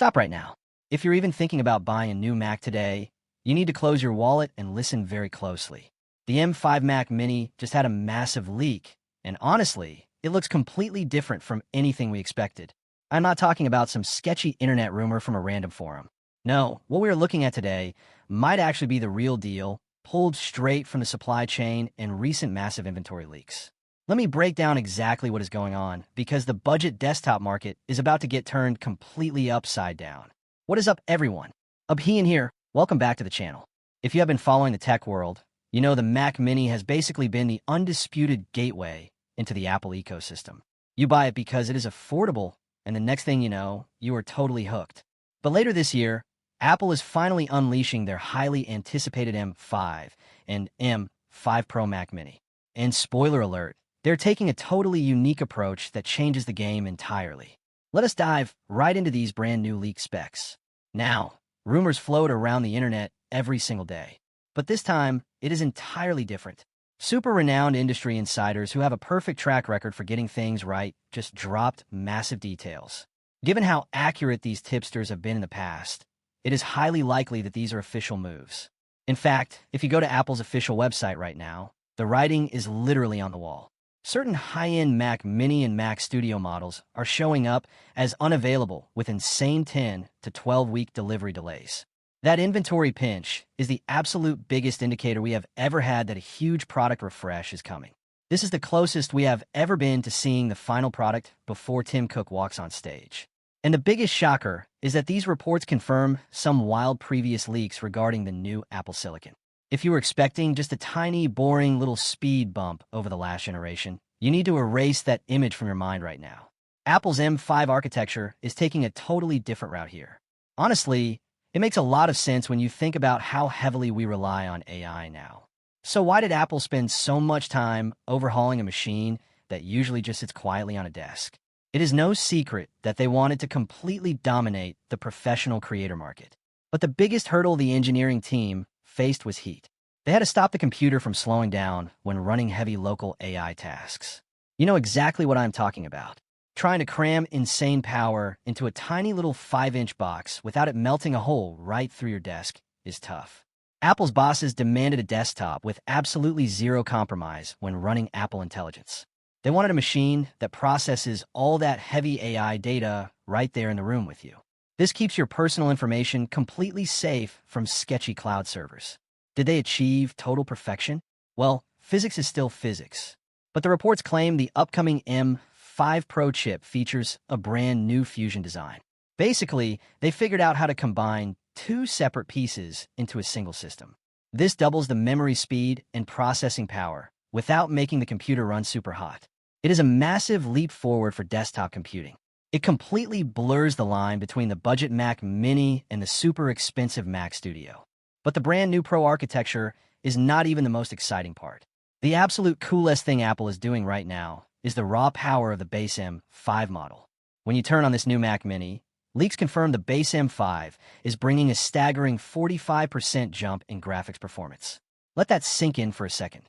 Stop right now. If you're even thinking about buying a new Mac today, you need to close your wallet and listen very closely. The M5 Mac Mini just had a massive leak, and honestly, it looks completely different from anything we expected. I'm not talking about some sketchy internet rumor from a random forum. No, what we are looking at today might actually be the real deal, pulled straight from the supply chain and recent massive inventory leaks. Let me break down exactly what is going on, because the budget desktop market is about to get turned completely upside down. What is up, everyone? Abhian here. Welcome back to the channel. If you have been following the tech world, you know the Mac Mini has basically been the undisputed gateway into the Apple ecosystem. You buy it because it is affordable, and the next thing you know, you are totally hooked. But later this year, Apple is finally unleashing their highly anticipated M5 and M5 Pro Mac Mini. And spoiler alert, they're taking a totally unique approach that changes the game entirely. Let us dive right into these brand new leaked specs. Now, rumors float around the internet every single day. But this time, it is entirely different. Super renowned industry insiders who have a perfect track record for getting things right just dropped massive details. Given how accurate these tipsters have been in the past, it is highly likely that these are official moves. In fact, if you go to Apple's official website right now, the writing is literally on the wall. Certain high-end Mac Mini and Mac Studio models are showing up as unavailable with insane 10 to 12-week delivery delays. That inventory pinch is the absolute biggest indicator we have ever had that a huge product refresh is coming. This is the closest we have ever been to seeing the final product before Tim Cook walks on stage. And the biggest shocker is that these reports confirm some wild previous leaks regarding the new Apple Silicon. If you were expecting just a tiny, boring little speed bump over the last generation, you need to erase that image from your mind right now. Apple's M5 architecture is taking a totally different route here. Honestly, it makes a lot of sense when you think about how heavily we rely on AI now. So why did Apple spend so much time overhauling a machine that usually just sits quietly on a desk? It is no secret that they wanted to completely dominate the professional creator market. But the biggest hurdle the engineering team faced was heat. They had to stop the computer from slowing down when running heavy local AI tasks. You know exactly what I'm talking about. Trying to cram insane power into a tiny little 5-inch box without it melting a hole right through your desk is tough. Apple's bosses demanded a desktop with absolutely zero compromise when running Apple Intelligence. They wanted a machine that processes all that heavy AI data right there in the room with you. This keeps your personal information completely safe from sketchy cloud servers. Did they achieve total perfection? Well, physics is still physics. But the reports claim the upcoming M5 Pro chip features a brand new fusion design. Basically, they figured out how to combine two separate pieces into a single system. This doubles the memory speed and processing power without making the computer run super hot. It is a massive leap forward for desktop computing. It completely blurs the line between the budget Mac Mini and the super expensive Mac Studio. But the brand new Pro architecture is not even the most exciting part. The absolute coolest thing Apple is doing right now is the raw power of the base M5 model. When you turn on this new Mac Mini, leaks confirm the base M5 is bringing a staggering 45% jump in graphics performance. Let that sink in for a second.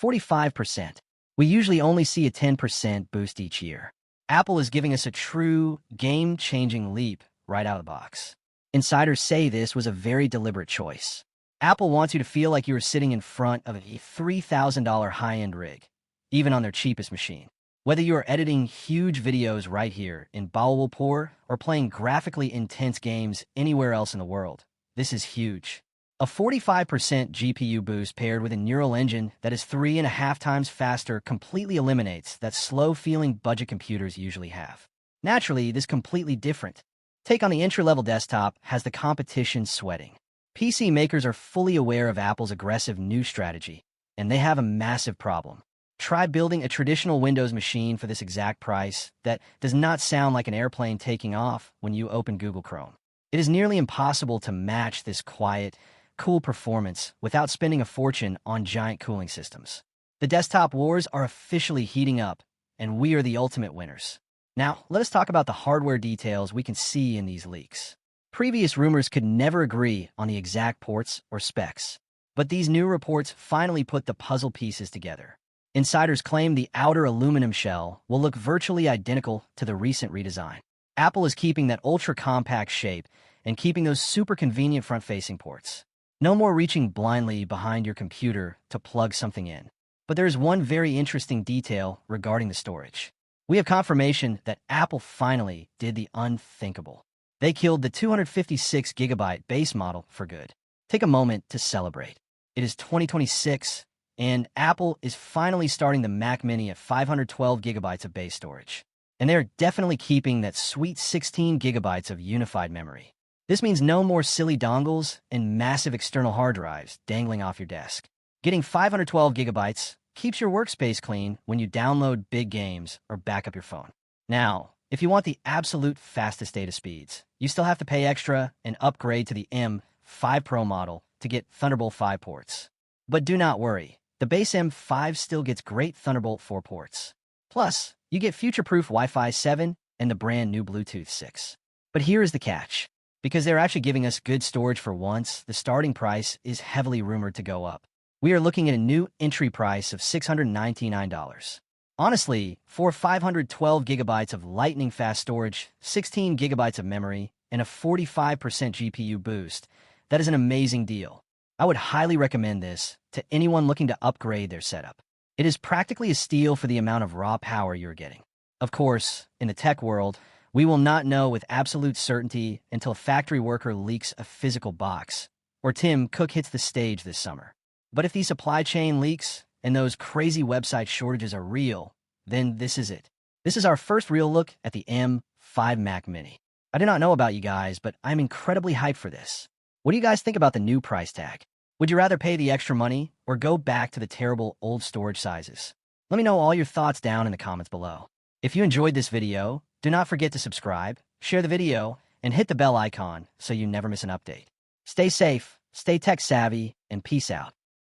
45%. We usually only see a 10% boost each year. Apple is giving us a true, game-changing leap right out of the box. Insiders say this was a very deliberate choice. Apple wants you to feel like you are sitting in front of a $3,000 high-end rig, even on their cheapest machine. Whether you are editing huge videos right here in Kuala or playing graphically intense games anywhere else in the world, this is huge. A 45% GPU boost paired with a neural engine that is 3.5 times faster completely eliminates that slow-feeling budget computers usually have. Naturally, this is completely different. Take on the entry-level desktop has the competition sweating. PC makers are fully aware of Apple's aggressive new strategy, and they have a massive problem. Try building a traditional Windows machine for this exact price that does not sound like an airplane taking off when you open Google Chrome. It is nearly impossible to match this quiet, cool performance without spending a fortune on giant cooling systems. The desktop wars are officially heating up, and we are the ultimate winners. Now, let us talk about the hardware details we can see in these leaks. Previous rumors could never agree on the exact ports or specs, but these new reports finally put the puzzle pieces together. Insiders claim the outer aluminum shell will look virtually identical to the recent redesign. Apple is keeping that ultra-compact shape and keeping those super convenient front-facing ports. No more reaching blindly behind your computer to plug something in. But there is one very interesting detail regarding the storage. We have confirmation that Apple finally did the unthinkable. They killed the 256GB base model for good. Take a moment to celebrate. It is 2026, and Apple is finally starting the Mac Mini at 512GB of base storage. And they're definitely keeping that sweet 16GB of unified memory. This means no more silly dongles and massive external hard drives dangling off your desk. Getting 512GB keeps your workspace clean when you download big games or back up your phone. Now, if you want the absolute fastest data speeds, you still have to pay extra and upgrade to the M5 Pro model to get Thunderbolt 5 ports. But do not worry, the base M5 still gets great Thunderbolt 4 ports. Plus, you get future-proof Wi-Fi 7 and the brand new Bluetooth 6. But here is the catch. Because they're actually giving us good storage for once, the starting price is heavily rumored to go up. We are looking at a new entry price of $699. Honestly, for 512GB of lightning-fast storage, 16GB of memory, and a 45% GPU boost, that is an amazing deal. I would highly recommend this to anyone looking to upgrade their setup. It is practically a steal for the amount of raw power you're getting. Of course, in the tech world, we will not know with absolute certainty until a factory worker leaks a physical box, or Tim Cook hits the stage this summer. But if these supply chain leaks and those crazy website shortages are real, then this is it. This is our first real look at the M5 Mac Mini. I do not know about you guys, but I'm incredibly hyped for this. What do you guys think about the new price tag? Would you rather pay the extra money or go back to the terrible old storage sizes? Let me know all your thoughts down in the comments below. If you enjoyed this video, do not forget to subscribe, share the video, and hit the bell icon so you never miss an update. Stay safe, stay tech savvy, and peace out.